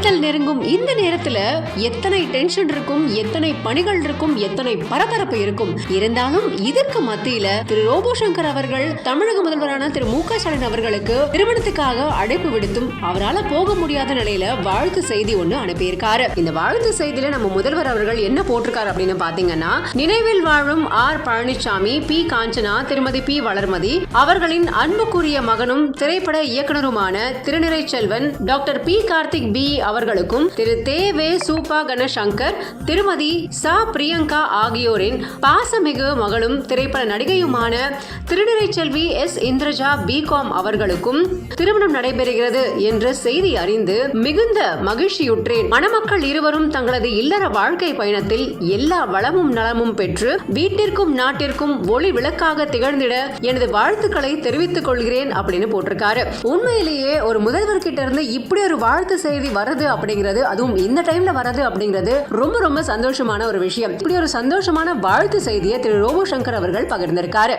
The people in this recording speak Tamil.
தேர்தல் நெருங்கும் இந்த நேரத்துல எத்தனை டென்ஷன் இருக்கும், எத்தனை பணிகள் இருக்கும், எத்தனை பரபரப்பு இருக்கும். இருந்தாலும் இதற்கு மத்தியில திரு ரோபோ சங்கர் அவர்கள் தமிழக முதல்வரான திரு மு.க. ஸ்டாலின் அவர்களுக்கு திருமணத்துக்காக அழைப்பு விடுத்தும் அவரால் போக முடியாத நிலையில வாழ்த்து செய்தி ஒண்ணு அனுப்பியிருக்காரு. இந்த வாழ்த்து செய்தியில நம்ம முதல்வர் அவர்கள் என்ன போட்டிருக்காரு அப்படின்னு பாத்தீங்கன்னா, நினைவில் வாழும் ஆர் பழனிசாமி, பி காஞ்சனா, திருமதி பி வளர்மதி அவர்களின் அன்புக்குரிய மகனும் திரைப்பட இயக்குனருமான திருநிறை செல்வன் டாக்டர் பி கார்த்திக் பி அவர்களுக்கும் திரு தேவே சூப்பா கணசங்கர், திருமதி சா பிரியங்கா ஆகியோரின் பாசமிகு மகளும் திரைப்பட நடிகையுமான திருநிறை செல்வி எஸ் இந்திரஜா பிகாம் அவர்களுக்கும் திருமணம் நடைபெறுகிறது என்ற செய்தி அறிந்து மிகுந்த மகிழ்ச்சியுற்றேன். மணமக்கள் இருவரும் தங்களது இல்லற வாழ்க்கை பயணத்தில் எல்லா வளமும் நலமும் பெற்று வீட்டிற்கும் நாட்டிற்கும் ஒளி விளக்காக திகழ்ந்திட எனது வாழ்த்துக்களை தெரிவித்துக் கொள்கிறேன் அப்படின்னு போட்டிருக்காரு. உண்மையிலேயே ஒரு முதல்வர் கிட்ட இருந்து இப்படி ஒரு வாழ்த்து செய்தி வருது அப்படிங்கிறது, அதுவும் இந்த டைம்ல வருது அப்படிங்கிறது ரொம்ப ரொம்ப சந்தோஷமான ஒரு விஷயம். இப்படி ஒரு சந்தோஷமான வாழ்த்து செய்தியை திரு ரோபோ சங்கர் அவர்கள் பகிர்ந்திருக்காரு.